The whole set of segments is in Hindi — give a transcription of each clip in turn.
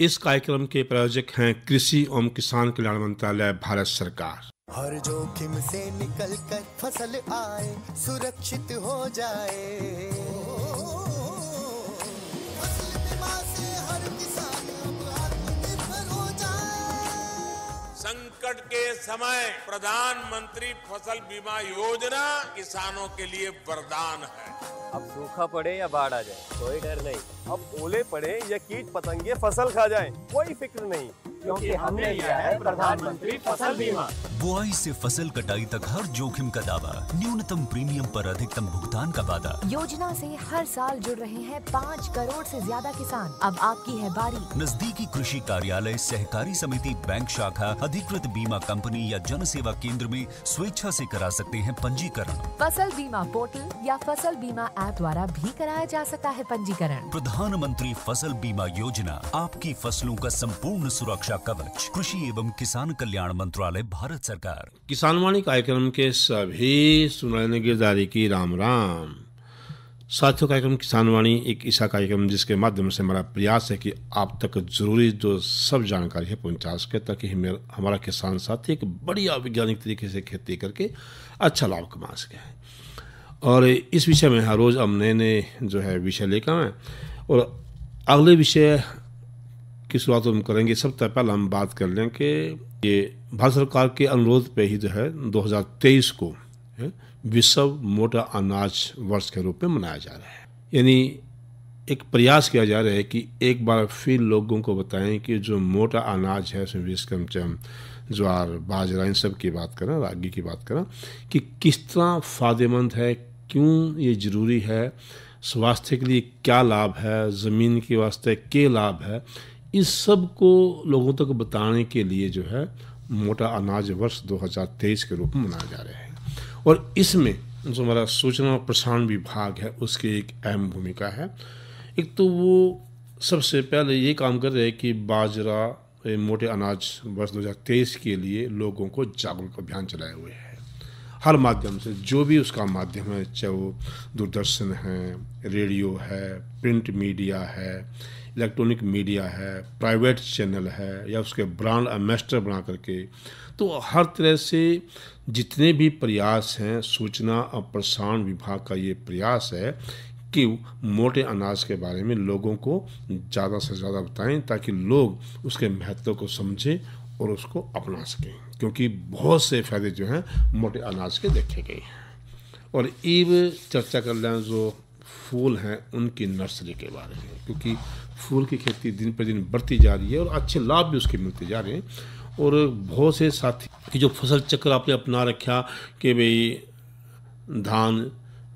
इस कार्यक्रम के प्रायोजक हैं कृषि एवं किसान कल्याण मंत्रालय, भारत सरकार। हर जोखिम से निकल कर फसल आए, सुरक्षित हो जाए। फसल बीमा से हर किसान अब आत्मनिर्भर हो जाए। संकट के समय प्रधानमंत्री फसल बीमा योजना किसानों के लिए वरदान है। अब सूखा पड़े या बाढ़ आ जाए कोई डर नहीं, अब ओले पड़े या कीट पतंगे फसल खा जाए कोई फिक्र नहीं, क्योंकि हमने लिया है प्रधानमंत्री फसल बीमा। बुआई से फसल कटाई तक हर जोखिम का दावा, न्यूनतम प्रीमियम पर अधिकतम भुगतान का वादा। योजना से हर साल जुड़ रहे हैं 5 करोड़ से ज्यादा किसान। अब आपकी है बारी। नजदीकी कृषि कार्यालय, सहकारी समिति, बैंक शाखा, अधिकृत बीमा कंपनी या जन सेवा केंद्र में स्वेच्छा से करा सकते हैं पंजीकरण। फसल बीमा पोर्टल या फसल बीमा ऐप द्वारा भी कराया जा सकता है पंजीकरण। प्रधानमंत्री फसल बीमा योजना, आपकी फसलों का संपूर्ण सुरक्षा कवच। कृषि एवं किसान कल्याण मंत्रालय, भारत सरकार। किसानवाणी कार्यक्रम के सभी सुनने गिरदारी की राम राम। साथियों, कार्यक्रम किसानवाणी एक ऐसा कार्यक्रम जिसके माध्यम से हमारा प्रयास है कि आप तक जरूरी जो सब जानकारी है पहुंचा सके, ताकि हमारा किसान साथी एक बढ़िया वैज्ञानिक तरीके से खेती करके अच्छा लाभ कमा सके। और इस विषय में हर रोज़ हम नए नए जो है विषय लेकर आए, और अगले विषय की शुरुआत हम करेंगे। सबसे पहले हम बात कर लें कि ये भारत सरकार के अनुरोध पे ही जो है 2023 को विश्व मोटा अनाज वर्ष के रूप में मनाया जा रहा है। यानी एक प्रयास किया जा रहा है कि एक बार फिर लोगों को बताएं कि जो मोटा अनाज है, उसमें विशेषकर हम ज्वार, बाजरा, इन सब की बात करें, रागी की बात करें, कि किस तरह फ़ायदेमंद है, क्यों ये ज़रूरी है, स्वास्थ्य के लिए क्या लाभ है, ज़मीन के वास्ते क्या लाभ है, इस सब को लोगों तक बताने के लिए जो है मोटा अनाज वर्ष 2023 के रूप में मनाया जा रहा है। और इसमें जो हमारा सूचना और प्रसारण विभाग है उसकी एक अहम भूमिका है। एक तो वो सबसे पहले ये काम कर रहे हैं कि बाजरा, मोटे अनाज वर्ष 2023 के लिए लोगों को जागरूक अभियान चलाए हुए हैं। हर माध्यम से, जो भी उसका माध्यम है, चाहे वो दूरदर्शन है, रेडियो है, प्रिंट मीडिया है, इलेक्ट्रॉनिक मीडिया है, प्राइवेट चैनल है, या उसके ब्रांड एम्बेसडर बना करके, तो हर तरह से जितने भी प्रयास हैं, सूचना और प्रसारण विभाग का ये प्रयास है कि मोटे अनाज के बारे में लोगों को ज़्यादा से ज़्यादा बताएं, ताकि लोग उसके महत्व को समझें और उसको अपना सकें, क्योंकि बहुत से फ़ायदे जो हैं मोटे अनाज के देखे गए हैं। और अब चर्चा कर लें जो फूल हैं उनकी नर्सरी के बारे में, क्योंकि फूल की खेती दिन पर दिन बढ़ती जा रही है और अच्छे लाभ भी उसके मिलते जा रहे हैं। और बहुत से साथी की जो फसल चक्र आपने अपना रखा कि भाई धान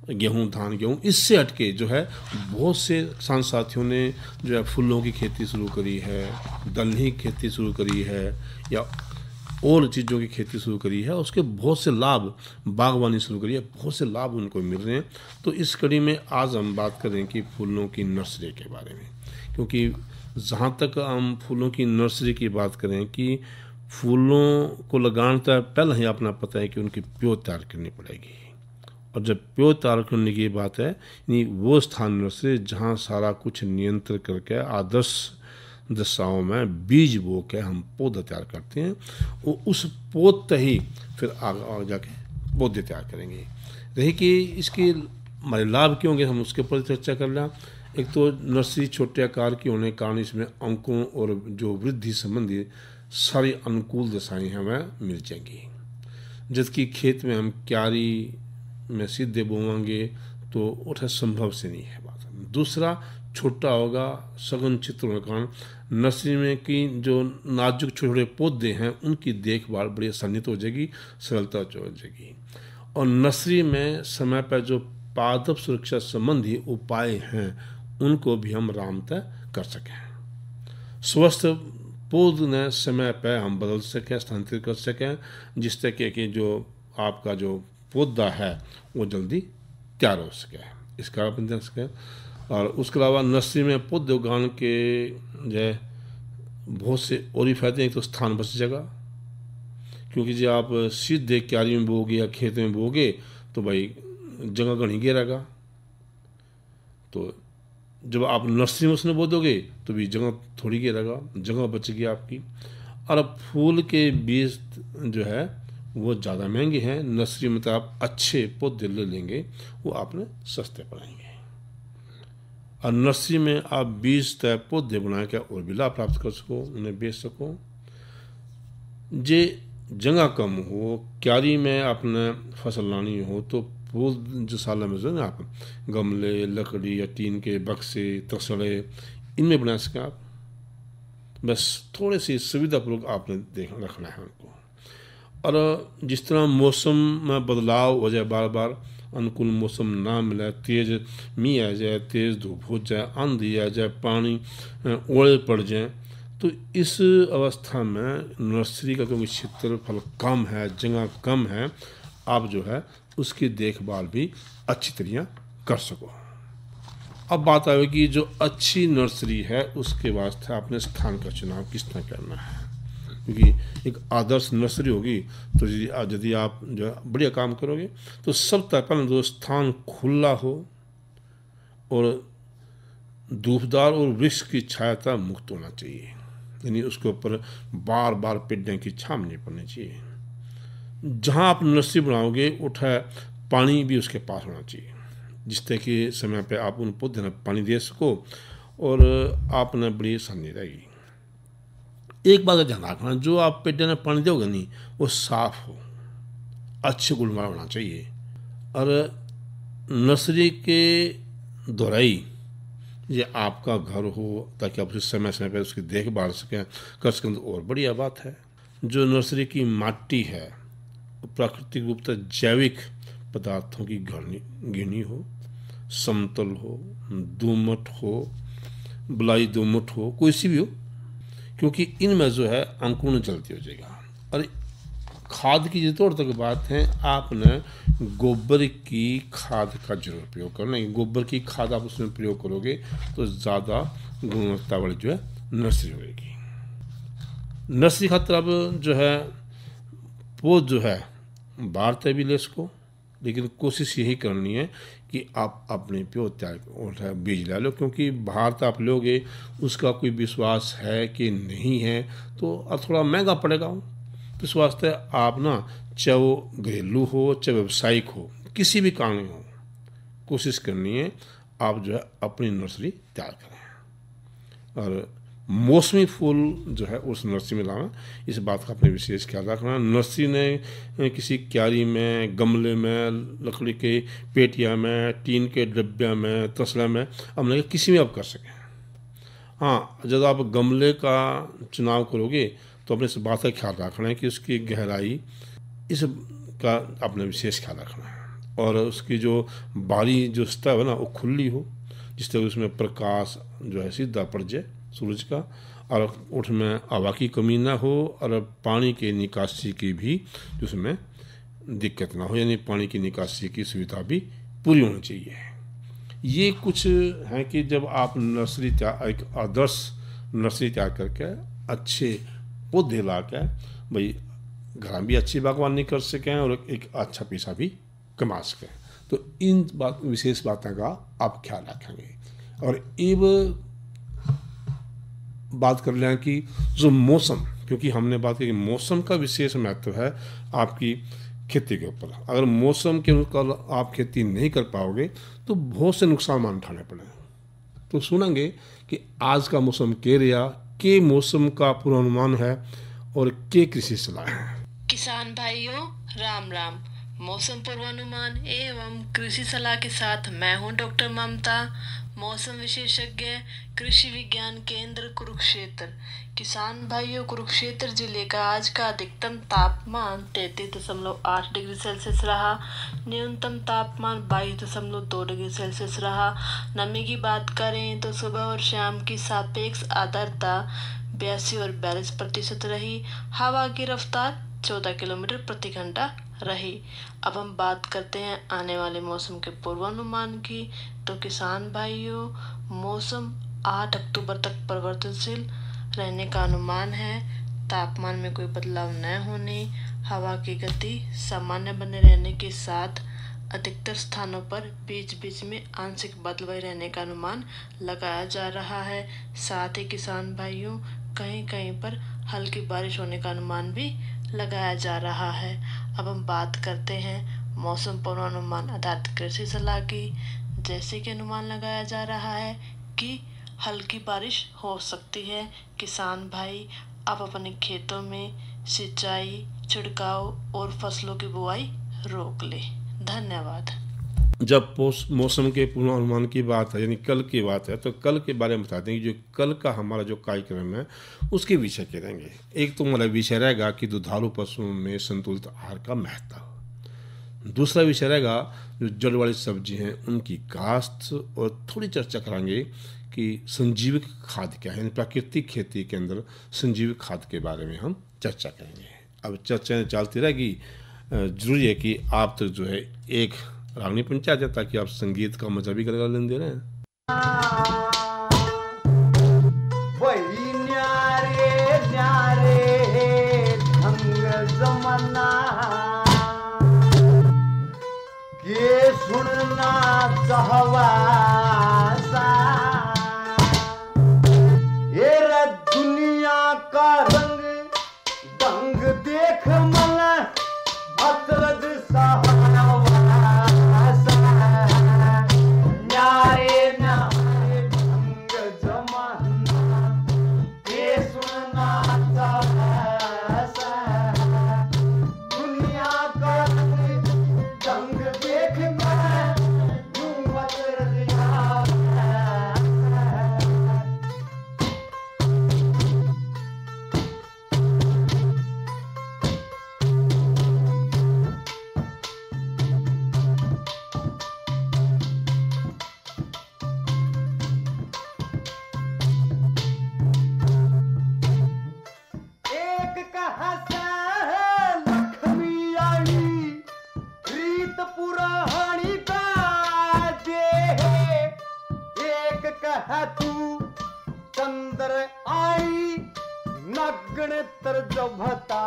गेहूँ, इससे हटके जो है बहुत से किसान साथियों ने जो है फूलों की खेती शुरू करी है, दलहनी की खेती शुरू करी है, या और चीज़ों की खेती शुरू करी है। उसके बहुत से लाभ, बागवानी शुरू करी है, बहुत से लाभ उनको मिल रहे हैं। तो इस कड़ी में आज हम बात करें कि फूलों की नर्सरी के बारे में, क्योंकि जहाँ तक हम फूलों की नर्सरी की बात करें कि फूलों को लगाने तक पहले ही अपना पता है कि उनकी प्योर तैयार करनी पड़ेगी। और जब प्योर तैयार करने की बात है, यानी वो स्थान नर्सरी जहाँ सारा कुछ नियंत्रण करके आदर्श दशाओं में बीज बो के हम पौधा तैयार करते हैं, और उस पौधे ही फिर आगे जाके पौधे तैयार करेंगे। रही कि इसके हमारे लाभ क्यों होंगे, हम उसके ऊपर चर्चा कर लें। एक तो नर्सरी छोटे आकार की होने के कारण इसमें अंकों और जो वृद्धि संबंधी सारी अनुकूल दशाएँ हमें मिल जाएंगी, जबकि खेत में हम क्यारी में सीधे बोएंगे तो उठा संभव से नहीं है बात। दूसरा, छोटा होगा, सघन चित्र होने के कारण नर्सरी में की जो नाजुक छोटे छोटे पौधे हैं उनकी देखभाल बड़ी आसानी तो हो जाएगी, सरलता हो जाएगी। और नर्सरी में समय पर जो पादप सुरक्षा संबंधी उपाय हैं उनको भी हम आरामतः कर सकें। स्वस्थ पौधे समय पर हम बदल सकें, स्थानांतरित कर सकें, जिस तरह कि जो आपका जो पौधा है वो जल्दी तैयार हो सके, इसका आप देख सकें। और उसके अलावा नर्सरी में पौधे उगाने के जो है बहुत से और ही फायदे हैं। तो स्थान बच जाएगा, क्योंकि जब आप सीधे क्यारी में बोगे या खेत में बोगे तो भाई जगह घनी घेरेगा, तो जब आप नर्सरी में उसने बो दोगे तो भी जगह थोड़ी की रहेगा, जगह बचेगी आपकी। और अब फूल के बीज जो है वो ज़्यादा महंगे हैं, नर्सरी में तो आप अच्छे पौधे ले लेंगे, वो आपने सस्ते पड़ेंगे। और नर्सरी में आप बीज तय पौधे बना के और भी लाभ प्राप्त कर सको, उन्हें बेच सको। जे जगह कम हो, क्यारी में आपने फसल लानी हो तो फूल जो साल में जो है ना, आप गमले, लकड़ी या टीन के बक्से, तसड़े, इनमें बना सकें आप। बस थोड़ी सी सुविधापूर्वक आपने रखना है उनको। और जिस तरह मौसम में बदलाव हो जाए, बार बार अनुकूल मौसम ना मिले, तेज़ मींह आ जाए, तेज़ धूप हो जाए, आंधी आ जाए, पानी ओले पड़ जाए, तो इस अवस्था में नर्सरी का क्योंकि क्षेत्रफल कम है, जगह कम है, आप जो है उसकी देखभाल भी अच्छी तरह कर सको। अब बात आए कि जो अच्छी नर्सरी है उसके वास्ते आपने स्थान का चुनाव किस तरह करना है, क्योंकि एक आदर्श नर्सरी होगी तो यदि आप जो है बढ़िया काम करोगे तो सबसे पहले जो स्थान खुला हो और धूपदार और वृक्ष की छाया मुक्त होना चाहिए, यानी उसके ऊपर बार बार पेड़ों की छाँव नहीं पड़नी चाहिए। जहाँ आप नर्सरी बनाओगे उठा पानी भी उसके पास होना चाहिए, जिससे कि समय पे आप उन पौधे में पानी दे सको और आपने बड़ी आसानी रहेगी। एक बात का ध्यान रखना, जो आप पेड़ में पानी दोगे नहीं वो साफ हो, अच्छे गुणवत्ता होना चाहिए। और नर्सरी के दोहराई ये आपका घर हो ताकि आप उसे समय समय पर उसकी देखभाल सकें कर सकें तो और बढ़िया बात है। जो नर्सरी की माटी है प्राकृतिक रूप से जैविक पदार्थों की घनी हो, समतल हो, दोमट हो, बलुई दोमट हो, कोई सी भी हो, क्योंकि इनमें जो है अंकुरण जल्दी हो जाएगा। और खाद की जितने तक बात है, आपने गोबर की खाद का जरूर प्रयोग करना है। गोबर की खाद आप उसमें प्रयोग करोगे तो ज़्यादा गुणवत्ता वाली जो है नर्सरी होगी। नर्सरी खातर अब जो है वो जो है बाहर तय भी ले सको, लेकिन कोशिश यही करनी है कि आप अपने प्यो तैयार बीज ले लो, क्योंकि बाहर तो आप लोगे उसका कोई विश्वास है कि नहीं है तो थोड़ा महंगा पड़ेगा। तो इस वास्ते आप ना, चाहे वो घरेलू हो चाहे व्यावसायिक हो, किसी भी कारण हो, कोशिश करनी है आप जो है अपनी नर्सरी तैयार करें। और मौसमी फूल जो है उस नर्सरी में लाना, इस बात का अपने विशेष ख्याल रखना। नर्सरी ने किसी क्यारी में, गमले में, लकड़ी के पेटिया में, टीन के डब्बे में, तसला में, अब नहीं किसी में आप कर सकें। हाँ, जब आप गमले का चुनाव करोगे तो अपने इस बात का ख्याल रखना है कि उसकी गहराई, इस का अपने विशेष ख्याल रखना है। और उसकी जो बारी जो सतह है ना वो खुली हो, जिससे उसमें प्रकाश जो है सीधा पड़ जाए सूरज का, और उसमें हवा की कमी ना हो, और पानी के निकासी की भी उसमें दिक्कत ना हो, यानी पानी की निकासी की सुविधा भी पूरी होनी चाहिए। ये कुछ है कि जब आप नर्सरी एक आदर्श नर्सरी तैयार करके अच्छे पौधे ला के भाई घर भी अच्छी बागवानी कर सकें और एक अच्छा पैसा भी कमा सकें, तो इन विशेष बातों का आप ख्याल रखेंगे। और अब बात कर लें कि जो मौसम, क्योंकि हमने बात की कि मौसम का विशेष महत्व है आपकी खेती के ऊपर। अगर मौसम के अनुसार आप खेती नहीं कर पाओगे तो बहुत से नुकसान उठाने पड़े। तो सुनेंगे कि आज का मौसम के रहा, के मौसम का पूर्वानुमान है और के कृषि सलाह है। किसान भाइयों राम राम। मौसम पूर्वानुमान एवं कृषि सलाह के साथ मैं हूं डॉक्टर ममता, मौसम विशेषज्ञ, कृषि विज्ञान केंद्र कुरुक्षेत्र। किसान भाइयों, कुरुक्षेत्र जिले का आज का अधिकतम तापमान 33.8 डिग्री सेल्सियस रहा, न्यूनतम तापमान 22.2 डिग्री सेल्सियस रहा। नमी की बात करें तो सुबह और शाम की सापेक्ष आर्द्रता 82 और 42% रही। हवा की रफ्तार 14 किलोमीटर प्रति घंटा रही। अब हम बात करते हैं आने वाले मौसम के पूर्वानुमान की। तो किसान भाइयों, मौसम 8 अक्टूबर तक परिवर्तनशील रहने का अनुमान है। तापमान में कोई बदलाव न होने, हवा की गति सामान्य बने रहने के साथ अधिकतर स्थानों पर बीच बीच में आंशिक बादलवाई रहने का अनुमान लगाया जा रहा है। साथ ही किसान भाइयों, कहीं कहीं पर हल्की बारिश होने का अनुमान भी लगाया जा रहा है। अब हम बात करते हैं मौसम पूर्वानुमान आधारित कृषि सलाह की। जैसे कि अनुमान लगाया जा रहा है कि हल्की बारिश हो सकती है। किसान भाई, आप अपने खेतों में सिंचाई, छिड़काव और फसलों की बुआई रोक लें। धन्यवाद। जब मौसम के पूर्वानुमान की बात है, यानी कल की बात है, तो कल के बारे में बताते हैं कि जो कल का हमारा जो कार्यक्रम है उसके विषय के रहेंगे। एक तो हमारा विषय रहेगा कि दुधारू पशुओं में संतुलित आहार का महत्व। दूसरा विषय रहेगा जो जड़ वाली सब्जी हैं उनकी काश्त, और थोड़ी चर्चा कराएंगे कि संजीवक खाद क्या है, यानी प्राकृतिक खेती के अंदर संजीवक खाद के बारे में हम चर्चा करेंगे। अब चर्चा चलती रहेगी। जरूरी है कि आप तक जो है एक रागनी पंचायत है, ताकि आप संगीत का मजा भी करेगा लेन दे रहे हैं। वही न्यारे न्यारे ढंग जमाना के सुनना चाहवा सा, ये दुनिया का रंग ढंग देख मन अतरज सहावा सा, न्यारे न्यारे ढंग जमाना के सुनना चाहवा सा, दुनिया का रंग ढंग देख कर यूं अतरज आवा। एक कहा सा लक्ष्मी आई रीत पुरानी गाजे, एक कहा तू चंद्र आई नग्न तर्ज भता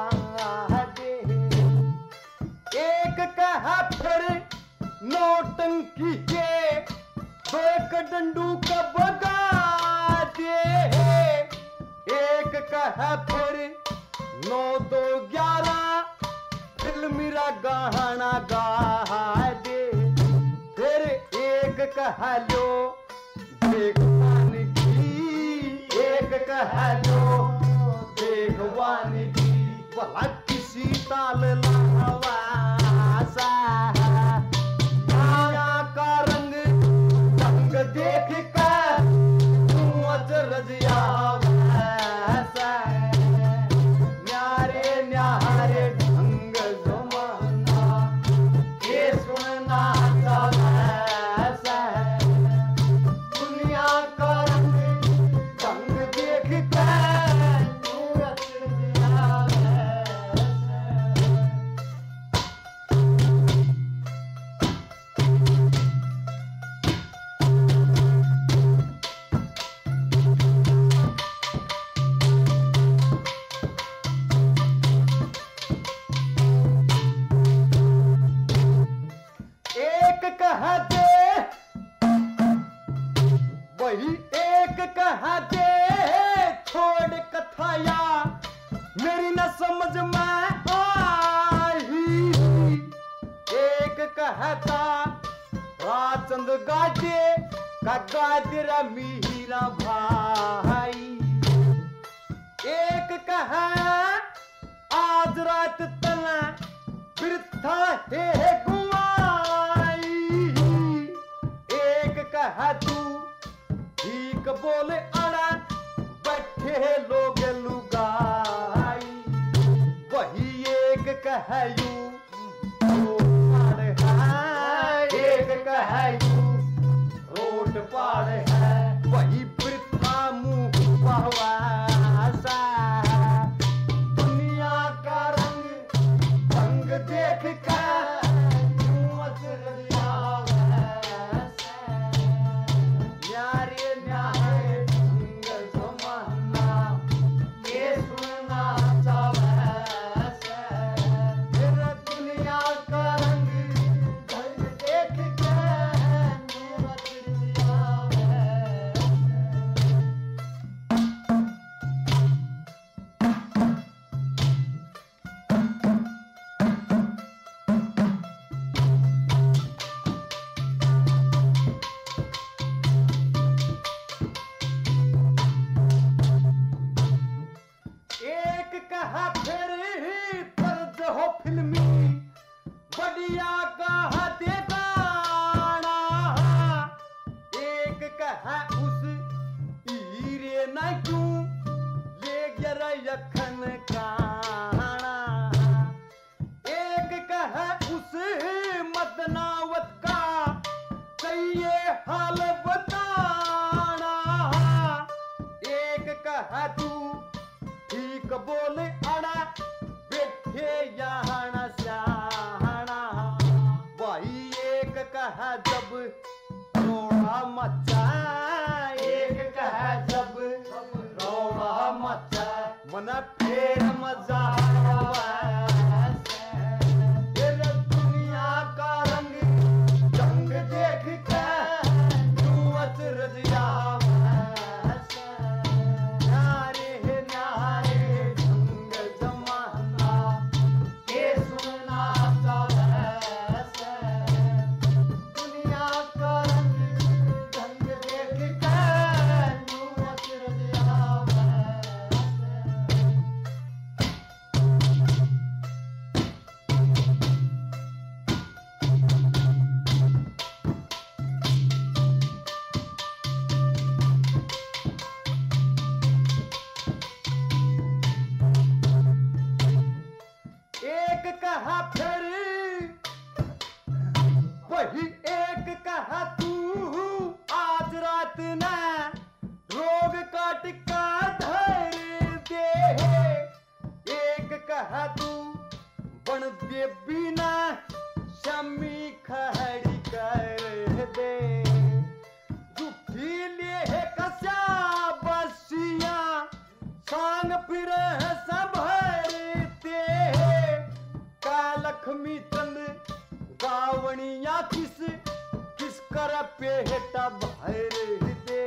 दे, एक कहा फिर नौटंकी के एक डंडू का बगा दे, एक कहा फिर 9-2-11 फिल्मीरा गाना गा दे, फिर एक कहा लो देखवान की, एक कहा लो देखवान की, भला किसी ताल लावा सा, माया का रंग ढंग देख कर तू अजरज आवा सा, न्यारे न्यारे ढंग जमाना ये सुनना चाहवा सा, दुनिया का रंग ढंग देख कर तू अजरज आवा सा। एक कहा दे वही एक कहा दे छोड़ कथाया मेरी न समझ में आई, एक कहता राचंद गाजे का गाजरा मीरा भाई, एक कहा आज रात तना वृथा है गुआई, एक कहा तू ठीक बोले अड़ा बैठे लोग लुगाई, वही एक कहयू एक कहयू रोट पाड़ है, वही वृथा मुंह पहवासा, दुनिया का रंग ढंग देख कर यूं अजरज आवा सा, न्यारे न्यारे ढंग जमाना ये सुनना चाहवा सा, अपना फेर मजा फिर दुनिया का रंग ढंग देख के यूं अचरज न्यारे न्यारे ढंग जमाना के सुना दुनिया का रंग ढंग देख के यूं अचरज एक कहा फिर वही एक कहा तू आज रात न रोग का टिक्का धर दे एक कहा तू बन दे बिना शमी खड़ी कर दे दुखी लिए कसा बसिया सांग फिर संभरते का लक्ष्मी चंद गावणिया किस कर पेटा भर दे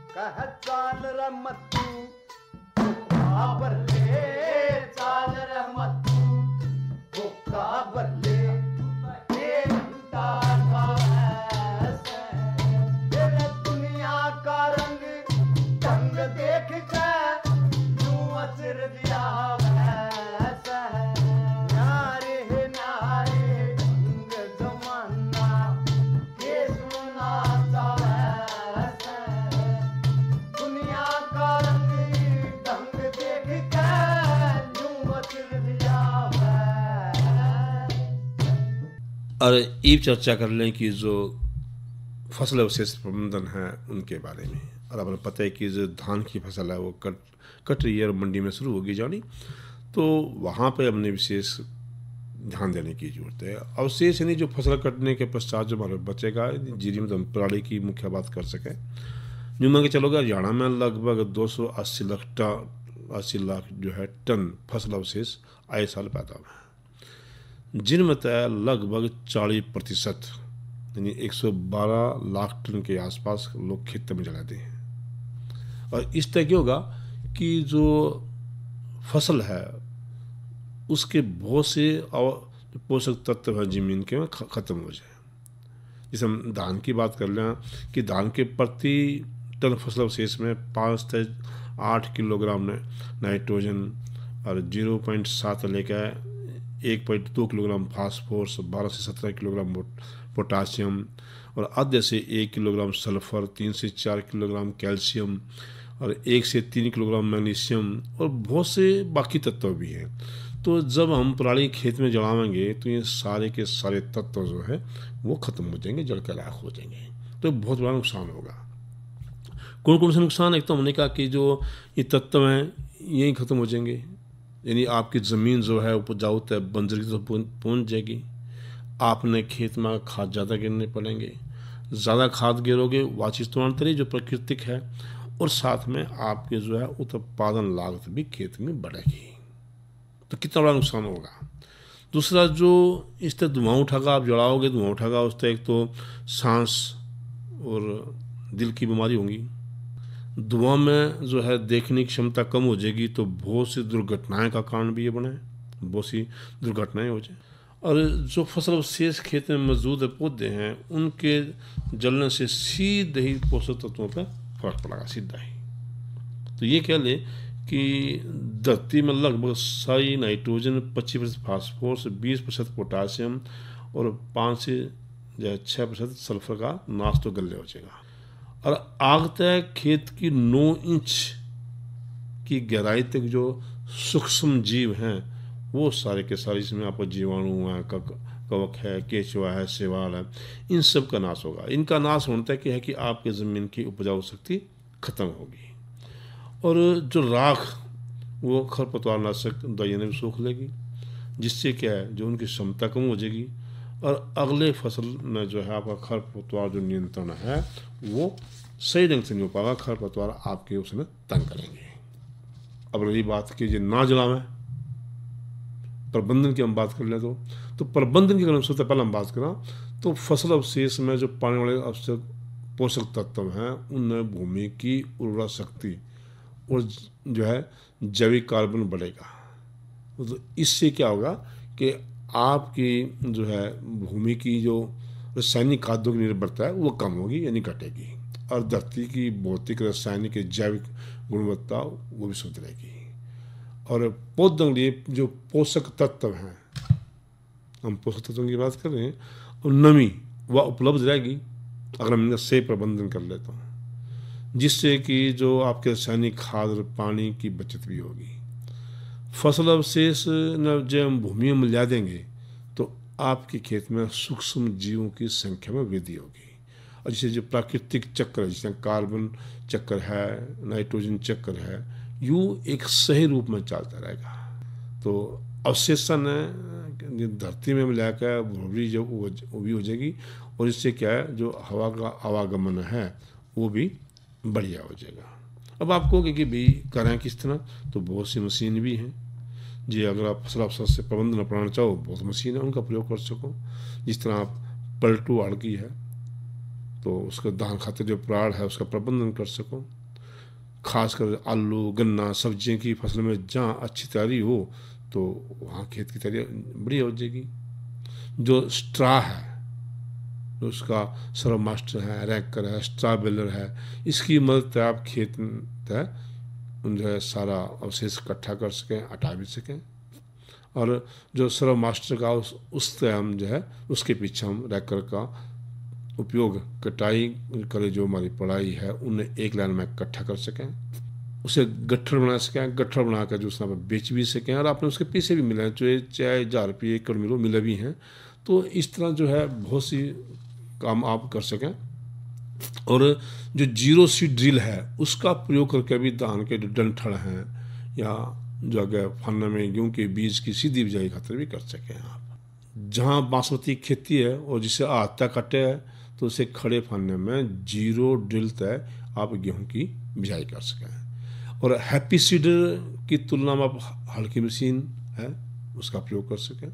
कह चाल रमतू काबर ले चाल रमतू वो काबर ले दुनिया का रंग ढंग देख के यूं अचर दिया नारे नारे ढंग जमाना के सुना दुनिया का रंग ढंग देख के यूं अचर दिया। और ये चर्चा कर लें कि जो फसल अवशेष प्रबंधन है उनके बारे में। और आपको पता है कि जो धान की फसल है वो कट रही है और मंडी में शुरू होगी जानी, तो वहाँ पे हमने विशेष ध्यान देने की जरूरत है। अवशेष यानी जो फसल कटने के पश्चात जो हमारे बचेगा, जीरी में तो हम पराली की मुख्य बात कर सकें। यूँ मान के चलोगे हरियाणा में लगभग 280 लाख जो है टन फसल अवशेष आए साल पैदा हुए हैं, जिनमें तय लगभग 40% यानी 112 लाख टन के आसपास लोग खेत में जलाते हैं। और इस तरह क्या होगा कि जो फसल है उसके बहुत से पोषक तत्व हैं जमीन के में ख़त्म हो जाए। जैसे हम धान की बात कर लें कि धान के प्रति टन फसल अवशेष में 5 से 8 किलोग्राम नाइट्रोजन और 0.7 लेकर 1.2 किलोग्राम फास्फोरस, 12 से 17 किलोग्राम पोटासियम और आधे से 1 किलोग्राम सल्फर, 3 से 4 किलोग्राम कैल्शियम और 1 से 3 किलोग्राम मैग्नीशियम और बहुत से बाकी तत्व भी हैं। तो जब हम पराली खेत में जलाएंगे तो ये सारे के सारे तत्व जो है वो ख़त्म हो जाएंगे, जल के राख हो जाएंगे, तो बहुत बड़ा नुकसान होगा। कौन कौन से नुकसान? एक तो हमने कहा कि जो ये तत्व हैं यही ख़त्म हो जाएंगे, यानी आपकी ज़मीन जो है उपजाऊ तय बंजर की तो पहुँच जाएगी। आपने खेत में खाद ज़्यादा गिरने पड़ेंगे, ज़्यादा खाद गिरोगे वाचिस्तवांतरी जो प्राकृतिक है, और साथ में आपके जो है उत्पादन लागत भी खेत में बढ़ेगी, तो कितना बड़ा नुकसान होगा। दूसरा जो इस तरह धुआं उठागा, आप जलाओगे धुआं उठागा, उस तरह एक तो सांस और दिल की बीमारी होंगी। धुआं में जो है देखने की क्षमता कम हो जाएगी, तो बहुत सी दुर्घटनाएं का कारण भी ये बने, बहुत सी दुर्घटनाएं हो जाए। और जो फसल अवशेष खेत में मौजूद पौधे हैं उनके जलने से सीधे ही पोषक तत्वों पर फर्क पड़ेगा, सीधा ही। तो ये कह ले कि धरती में लगभग सारी नाइट्रोजन, 25% फास्फोरस, 20% पोटासियम और 5 से 6% सल्फर का नाश तो गले हो जाएगा। और आग तक खेत की 9 इंच की गहराई तक जो सूक्ष्म जीव हैं वो सारे के सारे, इसमें आपको जीवाणु है, कवक है, केचुआ है, शैवाल है, इन सब का नाश होगा। इनका नाश होने तक है कि आपके ज़मीन की उपजाऊ शक्ति खत्म होगी। और जो राख वो खरपतवार नाशक दवाइयाँ भी सूख लेगी, जिससे क्या है जो उनकी क्षमता कम हो जाएगी और अगले फसल में जो है आपका खरपतवार जो नियंत्रण है वो सही ढंग से नहीं हो पाएगा, खरपतवार आपके उसमें तंग करेंगे। अब रही बात कि ये ना जलावें, प्रबंधन की हम बात कर लें तो प्रबंधन की अगर हम सबसे पहले हम बात करें तो फसल अवशेष में जो पाने वाले आवश्यक पोषक तत्व हैं उनमें भूमि की उर्वरा शक्ति और जो है जैविक कार्बन बढ़ेगा। तो इससे क्या होगा कि आपकी जो है भूमि की जो रासायनिक खाद्यों की निर्भरता है वो कम होगी यानी घटेगी, और धरती की भौतिक रासायनिक जैविक गुणवत्ता वो भी सुधरेगी। और पौधों के लिए जो पोषक तत्व हैं, हम पोषक तत्वों की बात कर रहे हैं, और नमी वह उपलब्ध रहेगी अगर हम इनका सही प्रबंधन कर लेते हैं, जिससे कि जो आपके रासायनिक खाद और पानी की बचत भी होगी। फसल अवशेष जब हम भूमि में मिला देंगे तो आपके खेत में सूक्ष्म जीवों की संख्या में वृद्धि होगी, और जैसे जो प्राकृतिक चक्र है, जैसे कार्बन चक्र है, नाइट्रोजन चक्र है, यूँ एक सही रूप में चलता रहेगा। तो अवशेषण धरती में मिलाकर भूमि जो वो भी हो जाएगी, और इससे क्या है जो हवा का आवागमन है वो भी बढ़िया हो जाएगा। अब आप कहोगे कि भाई करें किस तरह, तो बहुत सी मशीन भी हैं जी। अगर आप फसल अवशेष से प्रबंधन अपनाना चाहो, बहुत मशीन है, उनका प्रयोग कर सको। जिस तरह आप पलटू आड़ की है तो उसका धान खातिर जो प्राड़ है उसका प्रबंधन कर सको। खासकर आलू गन्ना सब्जियों की फसल में जहाँ अच्छी तैयारी हो तो वहाँ खेत की तैयारी बढ़िया हो जाएगी। जो स्ट्रा है, उसका सर्व मास्टर है, रैकर है, स्ट्रा बेलर है, इसकी मदद से आप खेत में जो है सारा अवशेष इकट्ठा कर सकें, हटा भी सकें। और जो सर्व मास्टर का उससे हम जो है उसके पीछे हम रैकर का उपयोग कटाई करे, जो हमारी पढ़ाई है उन्हें एक लाइन में इकट्ठा कर सकें, उसे गट्ठर बना सकें, गट्ठर बनाकर जो उसमें बेच भी सकें, और आपने उसके पैसे भी मिले हैं, चाहे 1000 रुपये एकड़ मिलो मिले भी हैं। तो इस तरह जो है बहुत सी काम आप कर सकें। और जो जीरो सीड ड्रिल है उसका प्रयोग करके भी धान के जो डंठल हैं या जो अगर फन्न में गेहूँ के बीज की सीधी बिजाई खातिर भी कर सकें आप। जहाँ बासमती खेती है और जिसे आहता कटे है तो उसे खड़े फन्ने में जीरो ड्रिल तय आप गेहूँ की बिजाई कर सकें। और हैप्पी सीडर की तुलना में आप हल्की मशीन है उसका प्रयोग कर सकें।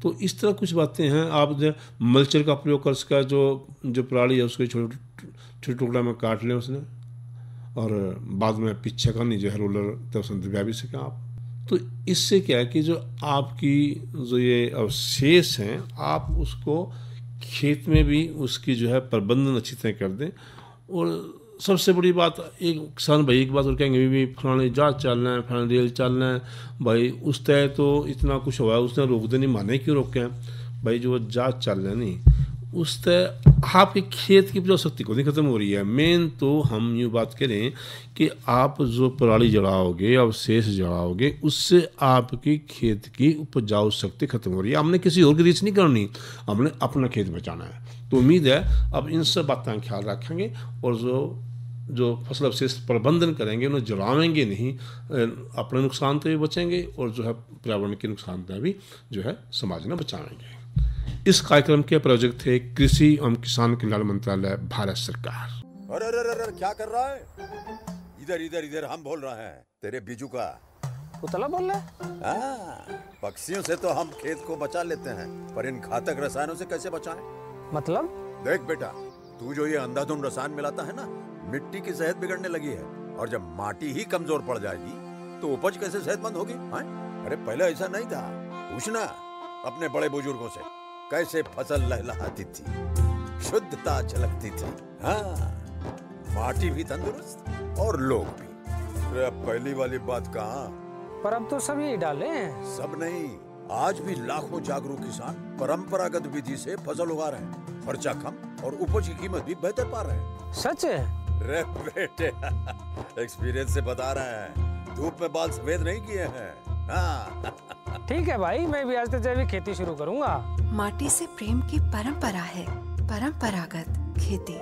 तो इस तरह कुछ बातें हैं। आप जो मल्चर का प्रयोग कर सकें, जो पराली है उसको छोटे छोटे टुकड़ा में काट लें उसने, और बाद में पीछे का नहीं जो है रोलर तब उसमें दबा भी सकें आप। तो इससे क्या है कि जो आपकी जो ये अवशेष हैं आप उसको खेत में भी उसकी जो है प्रबंधन अच्छी तरह कर दें। और सबसे बड़ी बात, एक किसान भाई एक बात और कहेंगे भी फलाने जहाज चलना है, फलाने रेल चलना है, भाई उस तय तो इतना कुछ हुआ है उसने रोक दे, नहीं माने क्यों रोके हैं भाई, जो जहाज चल रहा है नहीं उस तय आपके खेत की उपजाऊ शक्ति को नहीं खत्म हो रही है। मेन तो हम यूँ बात करें कि आप जो पराली जलाओगे अवशेष जलाओगे उससे आपकी खेत की उपजाऊ शक्ति खत्म हो रही है। हमने किसी और की रीच नहीं करनी, हमने अपना खेत बचाना है। तो उम्मीद है अब इन सब बातों का ख्याल रखेंगे और जो फसल अवशेष प्रबंधन करेंगे उन्हें जलाएंगे नहीं, अपने नुकसान से भी बचेंगे और जो है पर्यावरण के नुकसान से भी जो है समाज में बचाएंगे। इस कार्यक्रम के प्रायोजक थे कृषि एवं किसान कल्याण मंत्रालय, भारत सरकार। अरे अरे अरे क्या कर रहा है? इधर इधर इधर हम बोल रहे हैं तेरे बीजू का। पुतला बोल रहा है? हाँ, पक्षियों से तो हम खेत को बचा लेते हैं, पर इन घातक रसायनों से कैसे बचाएं? मतलब? देख बेटा, तू जो ये अंधाधुंध रसायन मिलाता है ना, मिट्टी की सेहत बिगड़ने लगी है। और जब माटी ही कमजोर पड़ जाएगी तो उपज कैसे सेहतमंद होगी? अरे पहले ऐसा नहीं था, पूछना अपने बड़े बुजुर्गों से, कैसे फसल लहलहाती थी, शुद्धता झलकती थी। हाँ, माटी भी तंदुरुस्त और लोग भी। अरे पहली वाली बात कहाँ? पर अब तो सब यही डाले हैं। सब नहीं, आज भी लाखों जागरूक किसान परंपरागत विधि से फसल उगा रहे हैं। खर्चा कम और उपज की कीमत भी बेहतर पा रहे हैं। सच है? रे बेटे एक्सपीरियंस से बता रहे हैं, धूप में बाल सफेद नहीं किए हैं। हाँ। ठीक है भाई, मैं भी आज से जैविक खेती शुरू करूंगा। माटी से प्रेम की परंपरा है, परंपरागत खेती।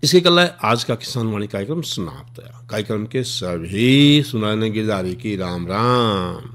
इसके कल आज का किसान वाणी कार्यक्रम समाप्त है। कार्यक्रम के सभी सुनाने की राम राम।